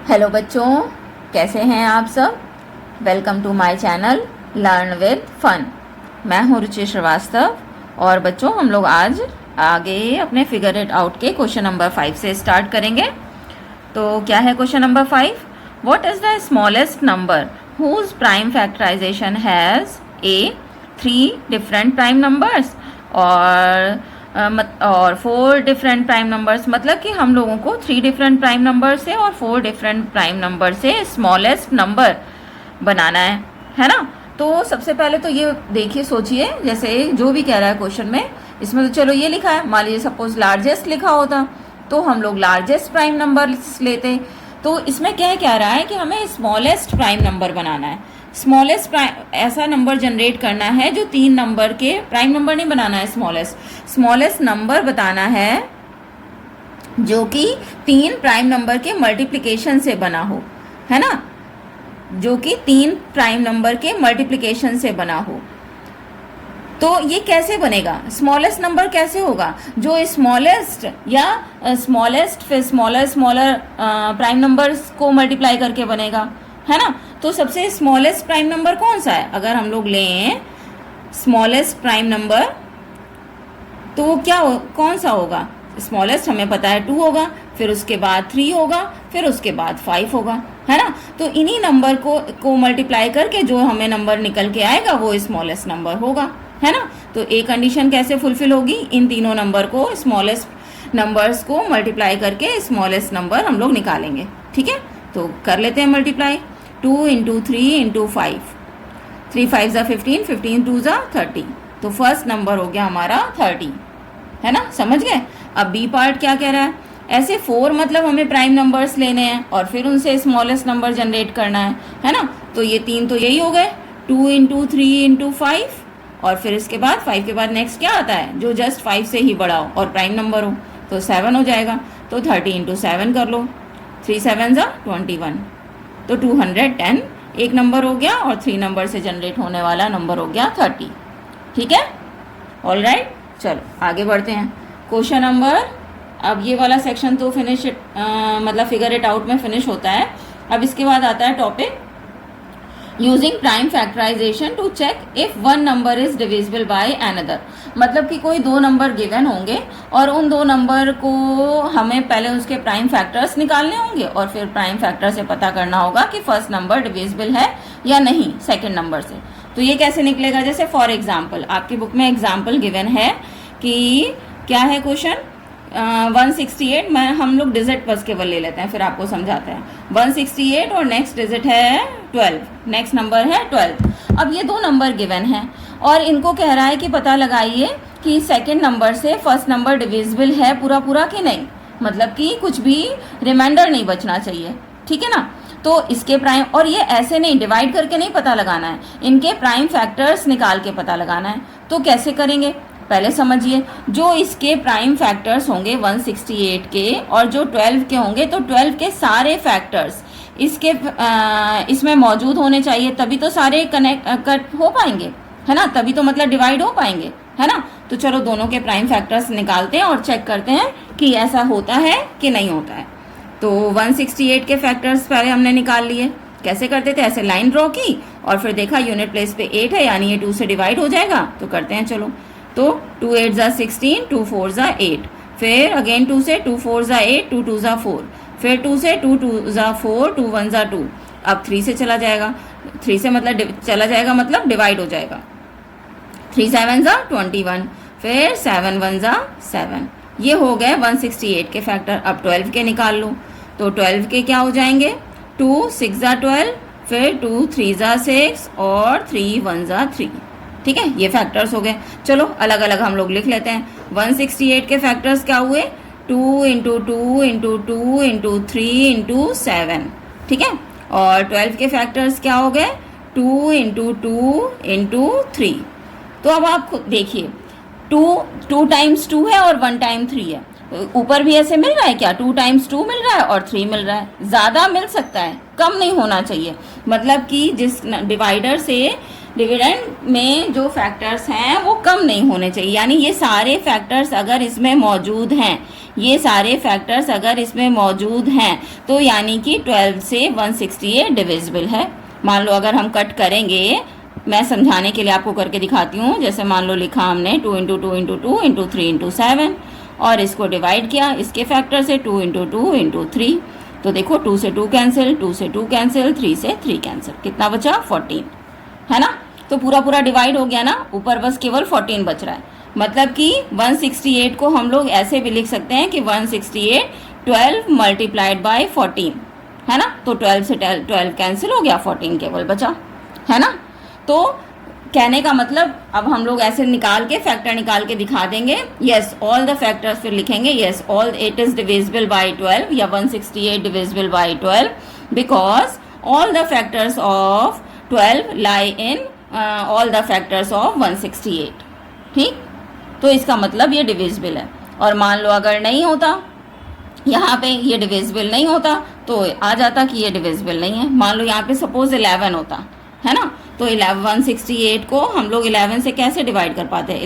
Hello बच्चों, कैसे हैं आप सब। Welcome to my channel learn with fun. मैं हूँ रुचि श्रीवास्तव और बच्चों हम लोग आज आगे अपने फिगर इट आउट के क्वेश्चन नंबर 5 से स्टार्ट करेंगे। तो क्या है question number 5? What is the smallest number whose prime factorisation has a 3 different prime numbers और 4 डिफरेंट प्राइम नंबर्स। मतलब कि हम लोगों को 3 डिफरेंट प्राइम नंबर से और 4 डिफरेंट प्राइम नंबर से स्मॉलेस्ट नंबर बनाना है ना। तो सबसे पहले तो ये देखिए, सोचिए, जैसे जो भी कह रहा है क्वेश्चन में, इसमें तो चलो ये लिखा है, मान लीजिए सपोज लार्जेस्ट लिखा होता तो हम लोग लार्जेस्ट प्राइम नंबर लेते। तो इसमें क्या कह रहा है कि हमें स्मॉलेस्ट प्राइम नंबर बनाना है। स्मॉलेस्ट प्राइम ऐसा नंबर जनरेट करना है जो 3 नंबर के प्राइम नंबर नहीं बनाना है, स्मॉलेस्ट नंबर बताना है जो कि 3 प्राइम नंबर के मल्टीप्लिकेशन से बना हो, है ना, जो कि 3 प्राइम नंबर के मल्टीप्लिकेशन से बना हो। तो ये कैसे बनेगा, स्मॉलेस्ट नंबर कैसे होगा? जो स्मॉलेस्ट या स्मॉलेस्ट फिर स्मॉलर प्राइम नंबर्स को मल्टीप्लाई करके बनेगा, है ना। तो सबसे स्मॉलेस्ट प्राइम नंबर कौन सा है? अगर हम लोग लें स्मॉलेस्ट प्राइम नंबर तो कौन सा होगा? स्मॉलेस्ट हमें पता है 2 होगा, फिर उसके बाद 3 होगा, फिर उसके बाद 5 होगा, है ना। तो इन्हीं नंबर को मल्टीप्लाई करके जो हमें नंबर निकल के आएगा वो स्मॉलेस्ट नंबर होगा, है ना। तो एक कंडीशन कैसे फुलफिल होगी? इन तीनों नंबर को, स्मॉलेस्ट नंबर्स को मल्टीप्लाई करके स्मॉलेस्ट नंबर हम लोग निकालेंगे, ठीक है। तो कर लेते हैं मल्टीप्लाई। 2 × 3 × 5, 3 5 ज़ा 15, 15 2 ज़ा 30। तो फर्स्ट नंबर हो गया हमारा 30, है ना, समझ गए। अब बी पार्ट क्या कह रहा है? ऐसे 4 मतलब हमें प्राइम नंबर्स लेने हैं और फिर उनसे स्मॉलेस्ट नंबर जनरेट करना है ना। तो ये 3 तो यही हो गए, 2 × 3 × 5 और फिर इसके बाद 5 के बाद नेक्स्ट क्या आता है? जो जस्ट 5 से ही बड़ा हो और प्राइम नंबर हो, तो 7 हो जाएगा। तो 30 × 7 कर लो, 3 7 ज़ा 21, तो 210 एक नंबर हो गया और 3 नंबर से जनरेट होने वाला नंबर हो गया 30, ठीक है। ऑल राइट, चलो आगे बढ़ते हैं। क्वेश्चन नंबर, अब ये वाला सेक्शन तो फिनिश मतलब फिगर इट आउट में फिनिश होता है। अब इसके बाद आता है topic using prime factorisation to check if one number is divisible by another. मतलब कि कोई 2 नंबर गिवन होंगे और उन 2 नंबर को हमें पहले उसके प्राइम फैक्टर्स निकालने होंगे और फिर प्राइम फैक्टर से पता करना होगा कि फर्स्ट नंबर डिविजिबल है या नहीं सेकेंड नंबर से। तो ये कैसे निकलेगा? जैसे फॉर एग्जाम्पल आपकी बुक में एग्जाम्पल गिवन है कि क्या है क्वेश्चन, 168, मैं हम लोग डिजिट बस केवल ले लेते हैं फिर आपको समझाते हैं। 168 और नेक्स्ट डिजिट है 12, नेक्स्ट नंबर है 12। अब ये 2 नंबर गिवन हैं और इनको कह रहा है कि पता लगाइए कि सेकंड नंबर से फर्स्ट नंबर डिविजिबल है पूरा कि नहीं, मतलब कि कुछ भी रिमाइंडर नहीं बचना चाहिए, ठीक है ना। तो इसके प्राइम, और ये ऐसे नहीं डिवाइड करके नहीं पता लगाना है, इनके प्राइम फैक्टर्स निकाल के पता लगाना है। तो कैसे करेंगे पहले समझिए। जो इसके प्राइम फैक्टर्स होंगे 168 के और जो 12 के होंगे, तो 12 के सारे फैक्टर्स इसमें मौजूद होने चाहिए, तभी तो सारे कट हो पाएंगे, है ना, तभी तो मतलब डिवाइड हो पाएंगे, है ना। तो चलो दोनों के प्राइम फैक्टर्स निकालते हैं और चेक करते हैं कि ऐसा होता है कि नहीं होता है। तो 168 के फैक्टर्स पहले हमने निकाल लिए। कैसे करते थे? ऐसे लाइन ड्रॉ की और फिर देखा यूनिट प्लेस पे 8 है, यानी ये 2 से डिवाइड हो जाएगा, तो करते हैं चलो। तो 2 8 ज़ा 16, 2 4 ज़ा 8, फिर अगेन 2 से 2 4 ज़ा 8, 2 2 ज़ा 4, फिर 2 से 2 2 ज़ा 4, 2 1 ज़ा 2। अब 3 से चला जाएगा, 3 से मतलब चला जाएगा मतलब डिवाइड हो जाएगा। 3 7 ज़ा 21, फिर 7 1 ज़ा 7। ये हो गए 168 के फैक्टर। अब 12 के निकाल लो, तो 12 के क्या हो जाएंगे? 2 6 ज़ा 12, फिर 2 3 ज़ा 6 और 3 1 ज़ा 3, ठीक है। ये फैक्टर्स हो गए। चलो अलग अलग हम लोग लिख लेते हैं। 168 के फैक्टर्स क्या हुए? 2 × 2 × 2 × 3 × 7, ठीक है। और 12 के फैक्टर्स क्या हो गए? 2 × 2 × 3। तो अब आप खुद देखिए, 2 टाइम्स 2 है और 1 टाइम 3 है। ऊपर भी ऐसे मिल रहा है क्या? 2 टाइम्स 2 मिल रहा है और 3 मिल रहा है। ज़्यादा मिल सकता है, कम नहीं होना चाहिए। मतलब कि जिस डिवाइडर से डिविडेंड में जो फैक्टर्स हैं वो कम नहीं होने चाहिए, यानी ये सारे फैक्टर्स अगर इसमें मौजूद हैं, ये सारे फैक्टर्स अगर इसमें मौजूद हैं तो यानी कि 12 से 168 डिविजिबल है। मान लो अगर हम कट करेंगे, मैं समझाने के लिए आपको करके दिखाती हूँ। जैसे मान लो लिखा हमने 2 इंटू 2 इंटू 2 इंटू 3 इंटू 7 और इसको डिवाइड किया इसके फैक्टर से 2 इंटू 2 इंटू 3। तो देखो 2 से 2 कैंसिल, 2 से 2 कैंसिल, 3 से 3 कैंसिल, कितना बचा 14, है ना। तो पूरा पूरा डिवाइड हो गया ना, ऊपर बस केवल 14 बच रहा है। मतलब कि 168 को हम लोग ऐसे भी लिख सकते हैं कि 168 12 मल्टीप्लाइड बाय 14, है ना। तो 12 से 12 कैंसिल हो गया, 14 केवल बचा, है ना। तो कहने का मतलब अब हम लोग ऐसे निकाल के फैक्टर निकाल के दिखा देंगे। यस ऑल द फैक्टर्स फिर लिखेंगे, yes all it is divisible by 12 या 168 divisible by 12 because all the factors of 12 lie in all the factors of 168। ठीक, तो इसका मतलब ये डिविजिबल है। और मान लो अगर नहीं होता, यहाँ पे ये डिविजिबल नहीं होता तो आ जाता कि ये डिविजिबल नहीं है। मान लो यहाँ पे सपोज 11 होता, है ना, तो 168 को हम लोग 11 से कैसे डिवाइड कर पाते हैं।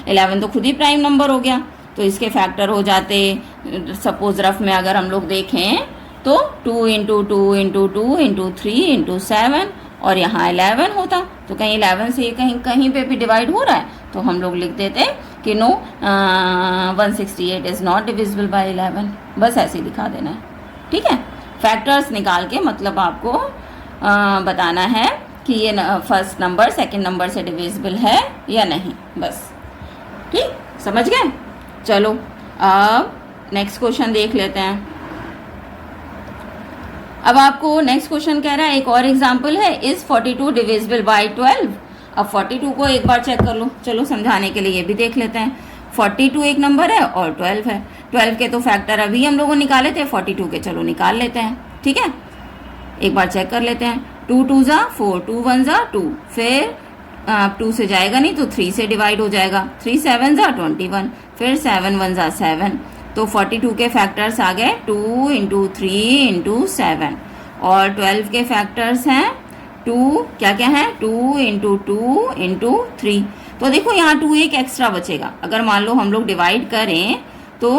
11 तो खुद ही प्राइम नंबर हो गया, तो इसके फैक्टर हो जाते, सपोज रफ में अगर हम लोग देखें तो 2 इंटू 2 इंटू 2 इंटू 3 इंटू 7 और यहाँ 11 होता। तो कहीं 11 से कहीं कहीं पे भी डिवाइड हो रहा है तो हम लोग लिख देते कि no 168 is not divisible by 11, बस ऐसे ही दिखा देना है। ठीक है, फैक्टर्स निकाल के मतलब आपको बताना है कि ये फर्स्ट नंबर सेकंड नंबर से डिविजिबल है या नहीं, बस। ठीक, समझ गए। चलो अब नेक्स्ट क्वेश्चन देख लेते हैं। अब आपको नेक्स्ट क्वेश्चन कह रहा है, एक और एग्जांपल है, इज 42 डिविजिबल बाय 12। अब 42 को एक बार चेक कर लो, चलो समझाने के लिए ये भी देख लेते हैं। 42 एक नंबर है और 12 है। 12 के तो फैक्टर अभी हम लोगों ने निकाले थे, 42 के चलो निकाल लेते हैं। ठीक है, एक बार चेक कर लेते हैं। 2 2 ज़ा 4, 2 1 ज़ा 2, फिर 2 से जाएगा नहीं तो 3 से डिवाइड हो जाएगा, 3 7 ज़ा 21, फिर 7 1 ज़ा 7। तो 42 के फैक्टर्स आ गए 2 इंटू 3 इंटू 7 और 12 के फैक्टर्स हैं 2, क्या क्या है 2 इंटू 2 इंटू 3। तो देखो यहाँ 2 एक एक्स्ट्रा बचेगा। अगर मान लो हम लोग डिवाइड करें तो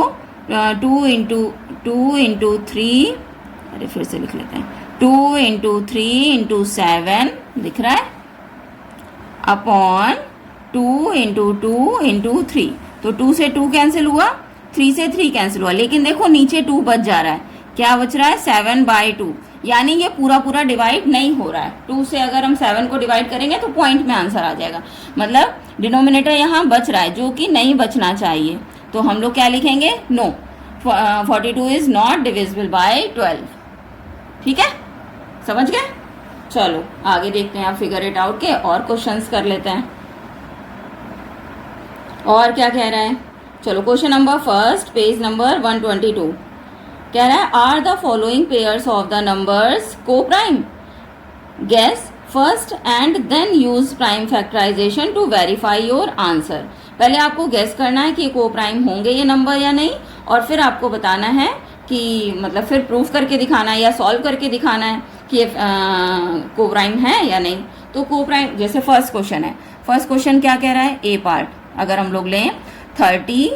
2 इंटू 3, अरे फिर से लिख लेते हैं, 2 इंटू 3 इंटू 7 दिख रहा है अपॉन 2 इंटू 2 इंटू 3। तो 2 से 2 कैंसिल हुआ, 3 से 3 कैंसिल हुआ, लेकिन देखो नीचे 2 बच जा रहा है। क्या बच रहा है 7/2, यानी ये पूरा पूरा डिवाइड नहीं हो रहा है। 2 से अगर हम 7 को डिवाइड करेंगे तो पॉइंट में आंसर आ जाएगा, मतलब डिनोमिनेटर यहाँ बच रहा है जो कि नहीं बचना चाहिए। तो हम लोग क्या लिखेंगे, no 42 is not divisible by 12। ठीक है, समझ गए। चलो आगे देखते हैं, आप फिगर इट आउट के और क्वेश्चंस कर लेते हैं। और क्या कह रहा है, चलो question number first, page number 122 कह रहा है, are the following pairs of the numbers coprime, guess first and then use prime factorisation to verify your answer. पहले आपको गेस करना है कि को प्राइम होंगे ये नंबर या नहीं, और फिर आपको बताना है कि मतलब फिर प्रूफ करके दिखाना है या सॉल्व करके दिखाना है कि ये को प्राइम है या नहीं। तो को प्राइम, जैसे फर्स्ट क्वेश्चन है, फर्स्ट क्वेश्चन क्या कह रहा है, ए पार्ट अगर हम लोग लें 30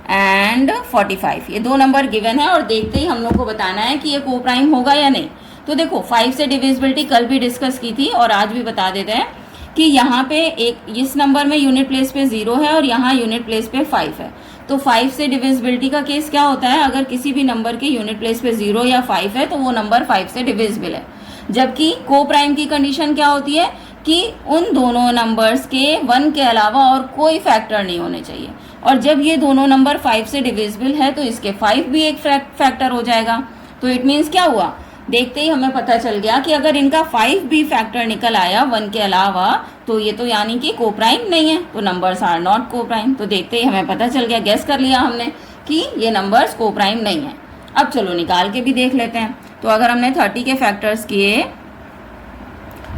एंड 45, ये दो नंबर गिवन है और देखते ही हम लोग को बताना है कि ये को प्राइम होगा या नहीं। तो देखो 5 से डिविजिबिलिटी कल भी डिस्कस की थी और आज भी बता देते हैं कि यहाँ पे एक इस नंबर में यूनिट प्लेस पे 0 है और यहाँ यूनिट प्लेस पे 5 है। तो 5 से डिविजिबिलिटी का केस क्या होता है, अगर किसी भी नंबर के यूनिट प्लेस पे 0 या 5 है तो वो नंबर 5 से डिविजिबल है। जबकि को प्राइम की कंडीशन क्या होती है कि उन दोनों नंबर्स के 1 के अलावा और कोई फैक्टर नहीं होने चाहिए, और जब ये दोनों नंबर 5 से डिविजिबल है तो इसके 5 भी एक फैक्टर हो जाएगा। तो इट मीन्स क्या हुआ, देखते ही हमें पता चल गया कि अगर इनका 5 भी फैक्टर निकल आया 1 के अलावा तो ये तो यानी कि को प्राइम नहीं है, तो नंबर्स आर नॉट को प्राइम। तो देखते ही हमें पता चल गया, गेस कर लिया हमने कि ये नंबर्स को प्राइम नहीं है। अब चलो निकाल के भी देख लेते हैं। तो अगर हमने 30 के फैक्टर्स किए,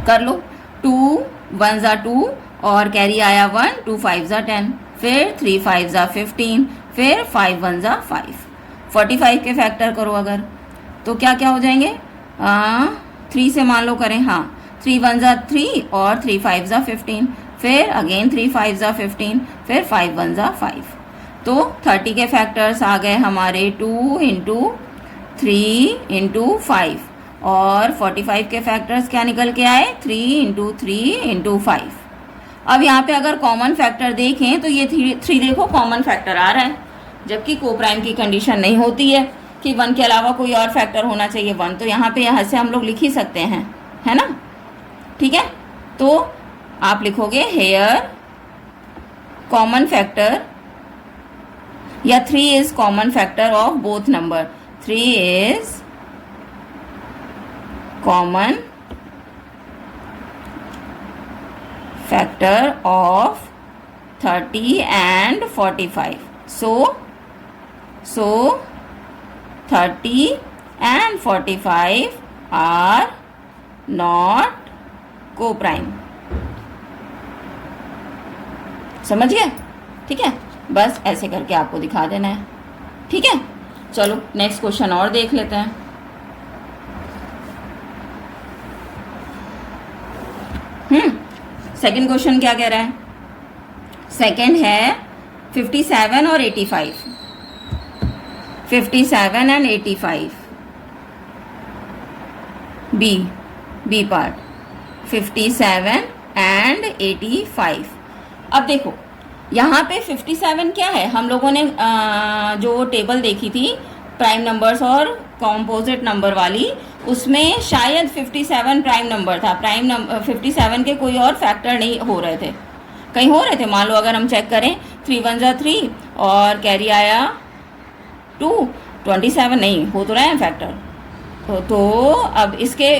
कर लो, 2 1 ज़ा 2 और कैरी आया 1, 2 5 ज़ा 10, फिर 3 5 ज़ा 15, फिर 5 1 ज़ा 5। 45 के फैक्टर करो अगर, तो क्या क्या हो जाएंगे, 3 से मान लो करें, हाँ 3 1 ज़ा 3 और 3 5 ज़ा 15, फिर अगेन 3 5 ज़ा 15, फिर 5 1 ज़ा 5। तो 30 के फैक्टर्स आ गए हमारे 2 इंटू 3 इंटू 5, और 45 के फैक्टर्स क्या निकल के आए 3 इंटू 3 इंटू 5। अब यहाँ पे अगर कॉमन फैक्टर देखें तो ये 3 देखो कॉमन फैक्टर आ रहा है, जबकि कोप्राइम की कंडीशन नहीं होती है कि 1 के अलावा कोई और फैक्टर होना चाहिए 1, तो यहाँ पे यहाँ से हम लोग लिख ही सकते हैं, है ना। ठीक है, तो आप लिखोगे हेयर कॉमन फैक्टर, या 3 is common factor of both number, 3 is common factor of 30 and 45. So 30 and 45 are not co-prime. समझ गए? ठीक है, बस ऐसे करके आपको दिखा देना है। ठीक है, चलो नेक्स्ट क्वेश्चन और देख लेते हैं। सेकंड क्वेश्चन क्या कह रहा है? सेकंड है 57 और 85, 57 एंड 85, बी पार्ट 57 एंड 85। अब देखो यहाँ पे 57 क्या है, हम लोगों ने जो टेबल देखी थी प्राइम नंबर्स और कॉम्पोजिट नंबर वाली, उसमें शायद 57 प्राइम नंबर था। प्राइम नंबर 57 के कोई और फैक्टर नहीं हो रहे थे, कहीं हो रहे थे। मान लो अगर हम चेक करें 3 1 जा 3 और कैरी आया 2, 27 नहीं हो तो रहे हैं फैक्टर। तो अब इसके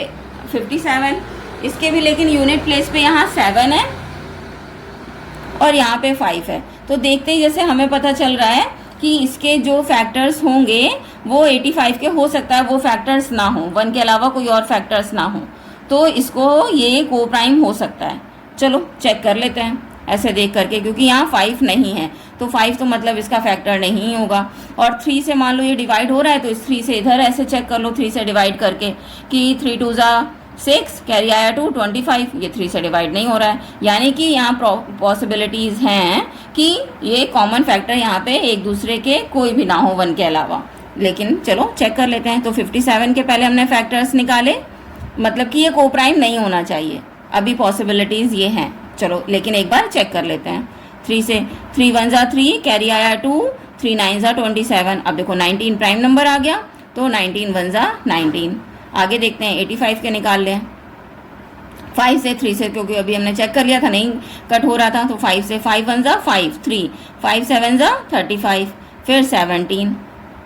57 इसके भी, लेकिन यूनिट प्लेस पे यहाँ 7 है और यहाँ पे 5 है। तो देखते ही जैसे हमें पता चल रहा है कि इसके जो फैक्टर्स होंगे वो 85 के हो सकता है वो फैक्टर्स ना हो, 1 के अलावा कोई और फैक्टर्स ना हो, तो इसको ये को प्राइम हो सकता है। चलो चेक कर लेते हैं ऐसे देख करके, क्योंकि यहाँ 5 नहीं है तो 5 तो मतलब इसका फैक्टर नहीं होगा। और 3 से मान लो ये डिवाइड हो रहा है तो इस 3 से इधर ऐसे चेक कर लो 3 से डिवाइड करके कि 3 2 जा 6, कैरी आया 2, 25, ये 3 से डिवाइड नहीं हो रहा है। यानी कि यहाँ पॉसिबिलिटीज़ हैं कि ये कॉमन फैक्टर यहाँ पे एक दूसरे के कोई भी ना हो 1 के अलावा। लेकिन चलो चेक कर लेते हैं। तो 57 के पहले हमने फैक्टर्स निकाले, मतलब कि ये को प्राइम नहीं होना चाहिए, अभी पॉसिबिलिटीज़ ये हैं। चलो लेकिन एक बार चेक कर लेते हैं। 3 से 3 1 जा 3, कैरी आया 2, 3 9 जा 27। अब देखो 19 प्राइम नंबर आ गया, तो 19 1 जा 19। आगे देखते हैं 85 के निकाल लें। 5 से 3 से, क्योंकि अभी हमने चेक कर लिया था नहीं कट हो रहा था, तो 5 से 5 1 जा 5 3, 5 7 जा 35, फिर 17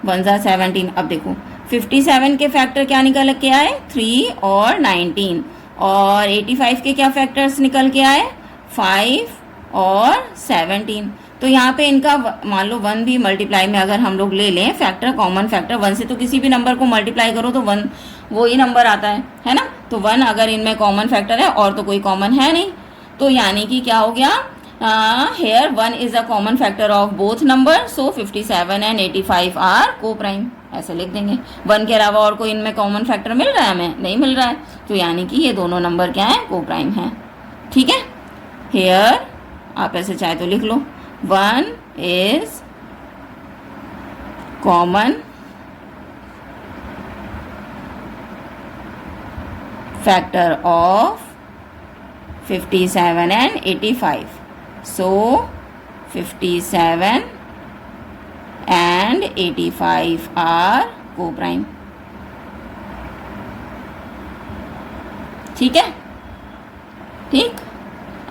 1 जा 17। अब देखो 57 के फैक्टर क्या निकल के आए 3 और 19, और 85 के क्या फैक्टर्स निकल के आए 5 और 17। तो यहाँ पे इनका मान लो 1 भी मल्टीप्लाई में अगर हम लोग ले लें फैक्टर, कॉमन फैक्टर 1 से, तो किसी भी नंबर को मल्टीप्लाई करो तो 1 वो ही नंबर आता है ना। तो 1 अगर इनमें कॉमन फैक्टर है और तो कोई कॉमन है नहीं, तो यानी कि क्या हो गया, here 1 is a common factor of both number, so 57 and 85 are coprime, ऐसे लिख देंगे। 1 के अलावा और कोई इनमें कॉमन फैक्टर मिल रहा है हमें? नहीं मिल रहा है, तो यानी कि ये दोनों नंबर क्या है, को प्राइम है। ठीक है, हेयर आप ऐसे चाहे तो लिख लो 1 is common factor of 57 and 85. So 57 and 85 are co-prime. ठीक है, ठीक।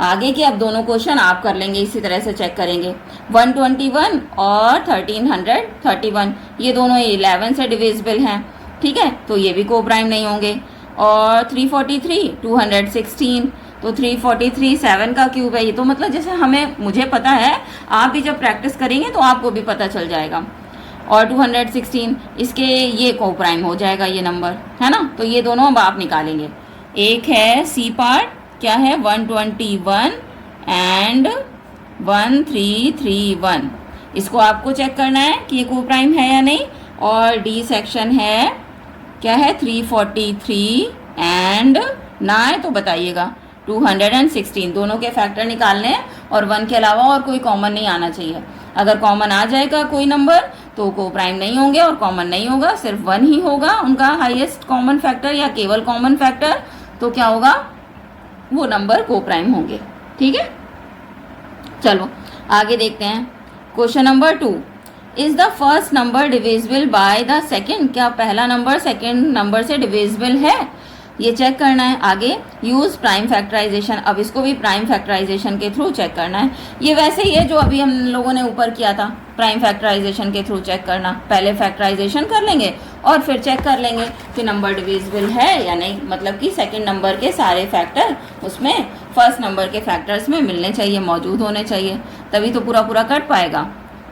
आगे के अब दोनों क्वेश्चन आप कर लेंगे, इसी तरह से चेक करेंगे। 121 और 1331 ये दोनों 11 से डिविजिबल हैं, ठीक है, तो ये भी को प्राइम नहीं होंगे। और 343 216, तो 343 7 का क्यूब है, ये तो मतलब जैसे मुझे पता है, आप भी जब प्रैक्टिस करेंगे तो आपको भी पता चल जाएगा। और 216 इसके ये को प्राइम हो जाएगा ये नंबर, है ना। तो ये दोनों अब आप निकालेंगे। एक है सी पार्ट, क्या है 121 एंड 1331, इसको आपको चेक करना है कि ये को प्राइम है या नहीं। और डी सेक्शन है, क्या है 343 एंड ना है तो बताइएगा 216, दोनों के फैक्टर निकालने हैं और 1 के अलावा और कोई कॉमन नहीं आना चाहिए। अगर कॉमन आ जाएगा कोई नंबर तो को प्राइम नहीं होंगे, और कॉमन नहीं होगा, सिर्फ 1 ही होगा उनका हाईएस्ट कॉमन फैक्टर या केवल कॉमन फैक्टर, तो क्या होगा, वो नंबर को प्राइम होंगे। ठीक है, चलो आगे देखते हैं। Question number 2, is the first number divisible by the second? क्या पहला नंबर सेकेंड नंबर से डिविजिबल है, ये चेक करना है। आगे यूज प्राइम फैक्टराइजेशन, अब इसको भी प्राइम फैक्टराइजेशन के थ्रू चेक करना है। ये वैसे ही है जो अभी हम लोगों ने ऊपर किया था, प्राइम फैक्टराइजेशन के थ्रू चेक करना। पहले फैक्टराइजेशन कर लेंगे और फिर चेक कर लेंगे कि नंबर डिविजिबल है या नहीं, मतलब कि सेकेंड नंबर के सारे फैक्टर उसमें फर्स्ट नंबर के फैक्टर्स में मिलने चाहिए, मौजूद होने चाहिए, तभी तो पूरा पूरा कट पाएगा,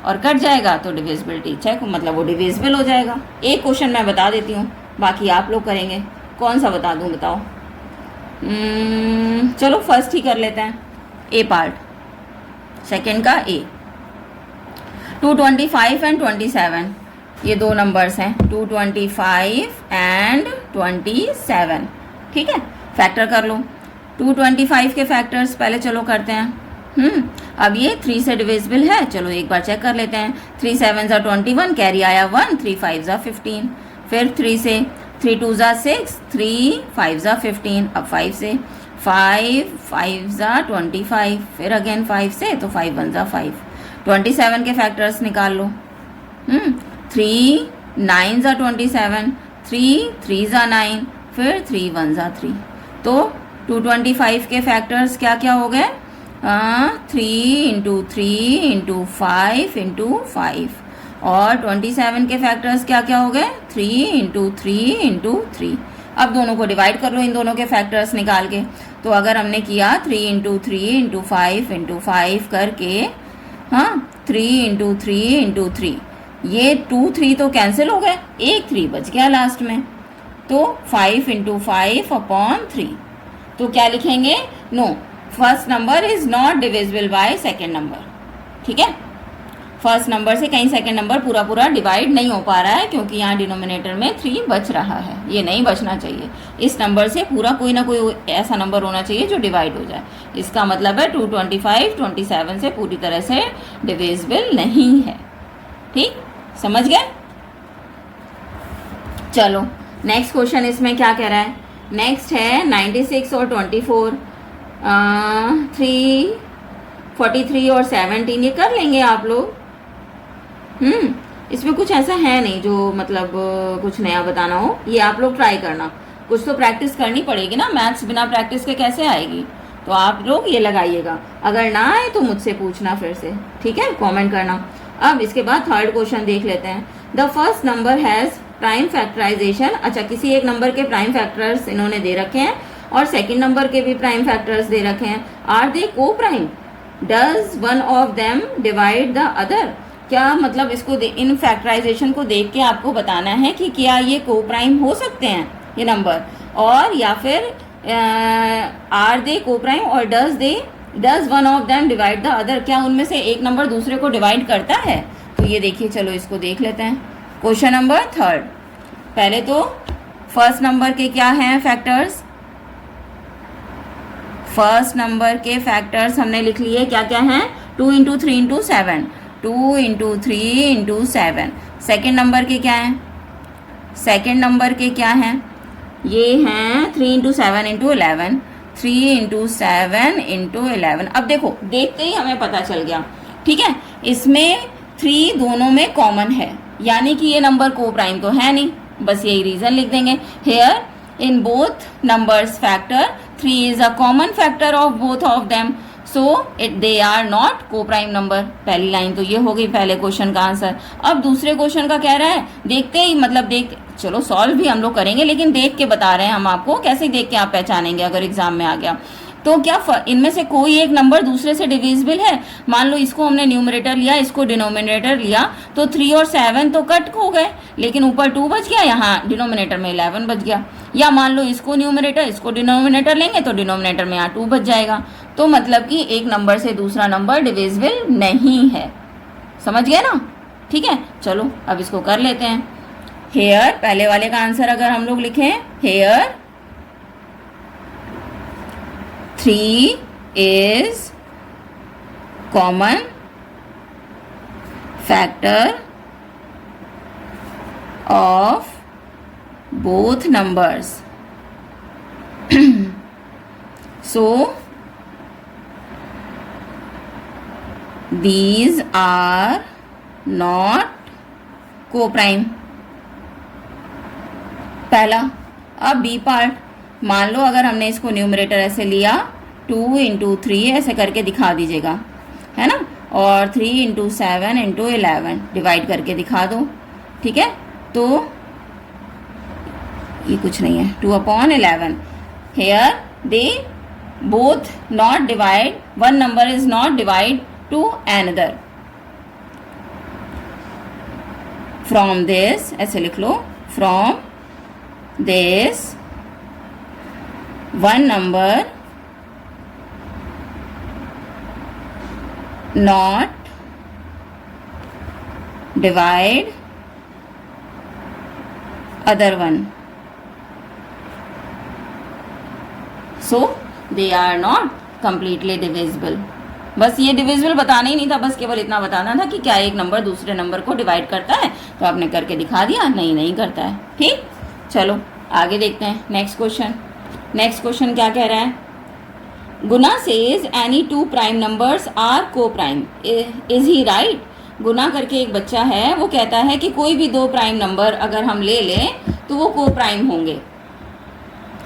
और कट जाएगा तो डिविजिबिलिटी चेक, मतलब वो डिविजिबल हो जाएगा। एक क्वेश्चन मैं बता देती हूँ, बाकी आप लोग करेंगे। कौन सा बता दूँ बताओ? चलो फर्स्ट ही कर लेते हैं, ए पार्ट, सेकंड का ए। 225 एंड 27, ये दो नंबर्स हैं, 225 एंड 27। ठीक है, फैक्टर कर लो। 225 के फैक्टर्स पहले चलो करते हैं। अब ये 3 से डिविजिबल है, चलो एक बार चेक कर लेते हैं। 3 7 ज़ा 21, कैरी आया 1, 3 5 ज़ा 15। फिर 3 से 3 2 ज़ा 6, 3 5 ज़ा 15। अब 5 से 5 5 ज़ा 25, फिर अगेन 5 से तो 5 1 ज़ा 5। 27 के फैक्टर्स निकाल लो। 3 9 ज़ा 27, 3 3 ज़ा 9, फिर 3 1 ज़ा 3। तो 225 के फैक्टर्स क्या क्या हो गए? 3 इंटू 3 इंटू 5 इंटू 5। और 27 के फैक्टर्स क्या क्या हो गए? 3 इंटू 3 इंटू 3। अब दोनों को डिवाइड कर लो, इन दोनों के फैक्टर्स निकाल के। तो अगर हमने किया 3 इंटू 3 इंटू 5 करके, 3 इंटू 3 इंटू 3, ये 2 3 तो कैंसिल हो गए, एक 3 बच गया लास्ट में, तो 5 इंटू 5 अपॉन 3। तो क्या लिखेंगे? No, first number is not divisible by second number. ठीक है, फर्स्ट नंबर से कहीं सेकेंड नंबर पूरा पूरा डिवाइड नहीं हो पा रहा है, क्योंकि यहाँ डिनोमिनेटर में 3 बच रहा है, ये नहीं बचना चाहिए। इस नंबर से पूरा कोई ना कोई ऐसा नंबर होना चाहिए जो डिवाइड हो जाए। इसका मतलब है 225 27 से पूरी तरह से डिविजिबल नहीं है। ठीक, समझ गए? चलो नेक्स्ट क्वेश्चन इसमें क्या कह रहा है? नेक्स्ट है 96 और 24, 3 43 और 17, ये कर लेंगे आप लोग। इसमें कुछ ऐसा है नहीं जो मतलब कुछ नया बताना हो, ये आप लोग ट्राई करना। कुछ तो प्रैक्टिस करनी पड़ेगी ना, मैथ्स बिना प्रैक्टिस के कैसे आएगी? तो आप लोग ये लगाइएगा, अगर ना आए तो मुझसे पूछना फिर से। ठीक है, कमेंट करना। अब इसके बाद थर्ड क्वेश्चन देख लेते हैं। The first number has prime factorisation. अच्छा, किसी एक नंबर के प्राइम फैक्टर्स इन्होंने दे रखे हैं और सेकंड नंबर के भी प्राइम फैक्टर्स दे रखे हैं। आर दे को prime? Does one of them divide the other? क्या मतलब इसको इन फैक्टराइजेशन को देख के आपको बताना है कि क्या ये को प्राइम हो सकते हैं ये नंबर, और या फिर आर दे को प्राइम, और does one of them divide the other? क्या उनमें से एक नंबर दूसरे को डिवाइड करता है? तो ये देखिए, चलो इसको देख लेते हैं। क्वेश्चन नंबर थर्ड, पहले तो फर्स्ट नंबर के क्या हैं फैक्टर्स? फर्स्ट नंबर के फैक्टर्स हमने लिख लिए, क्या क्या हैं? 2 into 3 into 7, 2 into 3 into 7। Second number के क्या हैं? सेकेंड नंबर के क्या हैं? ये हैं 3 इंटू 7 इंटू 11, 3 इंटू 7 इंटू 11। अब देखो, देखते ही हमें पता चल गया। ठीक है, इसमें 3 दोनों में कॉमन है, यानी कि ये नंबर को प्राइम तो है नहीं, बस यही रीज़न लिख देंगे। Here in both numbers factor 3 is a common factor of both of them, so they are not coprime number. पहली लाइन तो ये हो गई पहले क्वेश्चन का आंसर। अब दूसरे क्वेश्चन का कह रहा है, देखते ही मतलब चलो सॉल्व भी हम लोग करेंगे, लेकिन देख के बता रहे हैं हम आपको, कैसे देख के आप पहचानेंगे अगर एग्जाम में आ गया तो। क्या इनमें से कोई एक नंबर दूसरे से डिविजिबल है? मान लो इसको हमने न्यूमरेटर लिया, इसको डिनोमिनेटर लिया, तो 3 और 7 तो कट हो गए, लेकिन ऊपर 2 बच गया, यहाँ डिनोमिनेटर में 11 बच गया। या मान लो इसको न्यूमरेटर, इसको डिनोमिनेटर लेंगे तो डिनोमिनेटर में यहाँ 2 बच जाएगा। तो मतलब कि एक नंबर से दूसरा नंबर डिविजिबल नहीं है। समझ गए ना? ठीक है, चलो अब इसको कर लेते हैं। हेयर, पहले वाले का आंसर अगर हम लोग लिखें, hair 3 is common factor of both numbers. So these are not co-prime. पहला। अब बी पार्ट, मान लो अगर हमने इसको न्यूमरेटर ऐसे लिया 2 इंटू 3 ऐसे करके दिखा दीजिएगा, है ना, और 3 इंटू 7 इंटू 11 डिवाइड करके दिखा दो, ठीक है। तो ये कुछ नहीं है, 2/11। Here they both not divide, one number is not divide to another. From this ऐसे लिख लो, from this one number not divide other one, so they are not completely divisible. बस ये डिविजिबल बताना ही नहीं था, बस केवल इतना बताना था कि क्या एक नंबर दूसरे नंबर को डिवाइड करता है, तो आपने करके दिखा दिया, नहीं करता है। ठीक, चलो आगे देखते हैं नेक्स्ट क्वेश्चन। नेक्स्ट क्वेश्चन क्या कह रहा है? गुना says any two prime numbers are coprime, is he right? गुना करके एक बच्चा है, वो कहता है कि कोई भी दो प्राइम नंबर अगर हम ले लें तो वो को प्राइम होंगे।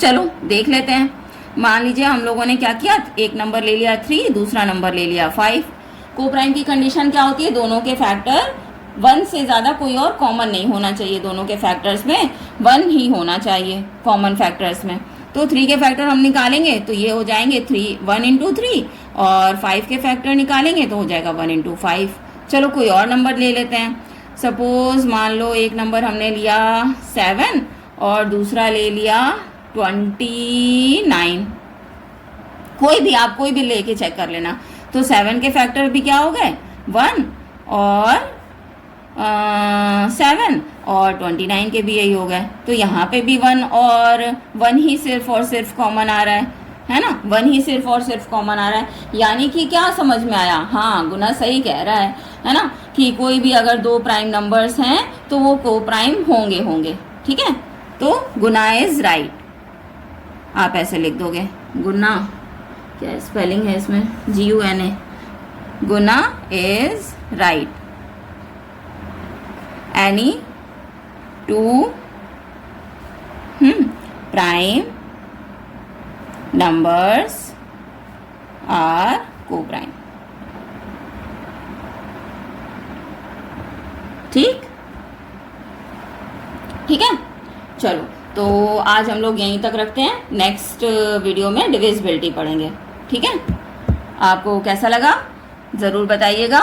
चलो देख लेते हैं। मान लीजिए हम लोगों ने क्या किया, एक नंबर ले लिया 3, दूसरा नंबर ले लिया 5। को प्राइम की कंडीशन क्या होती है? दोनों के फैक्टर 1 से ज़्यादा कोई और कॉमन नहीं होना चाहिए, दोनों के फैक्टर्स में 1 ही होना चाहिए कॉमन फैक्टर्स में। तो 3 के फैक्टर हम निकालेंगे तो ये हो जाएंगे 1 इंटू 3, और 5 के फैक्टर निकालेंगे तो हो जाएगा 1 इंटू 5। चलो कोई और नंबर ले लेते हैं। सपोज मान लो एक नंबर हमने लिया 7 और दूसरा ले लिया 29। कोई भी, आप कोई भी लेके चेक कर लेना। तो 7 के फैक्टर भी क्या हो गए? 1 और 7, और 29 के भी यही हो गए। तो यहाँ पे भी 1 और 1 ही सिर्फ और सिर्फ कॉमन आ रहा है ना, 1 ही सिर्फ और सिर्फ कॉमन आ रहा है। यानी कि क्या समझ में आया? हाँ, गुना सही कह रहा है ना, कि कोई भी अगर दो प्राइम नंबर्स हैं तो वो को प्राइम होंगे। ठीक है, तो गुना इज राइट। आप ऐसे लिख दोगे, गुना, क्या स्पेलिंग है इसमें? GUNA। Guna is right. Any two prime numbers are coprime. ठीक है, चलो तो आज हम लोग यहीं तक रखते हैं। नेक्स्ट वीडियो में डिविजिबिलिटी पढ़ेंगे। ठीक है, आपको कैसा लगा ज़रूर बताइएगा,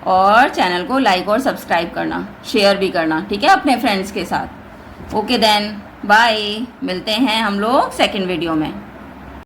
और चैनल को लाइक और सब्सक्राइब करना, शेयर भी करना, ठीक है, अपने फ्रेंड्स के साथ। Okay then, bye. मिलते हैं हम लोग सेकंड वीडियो में।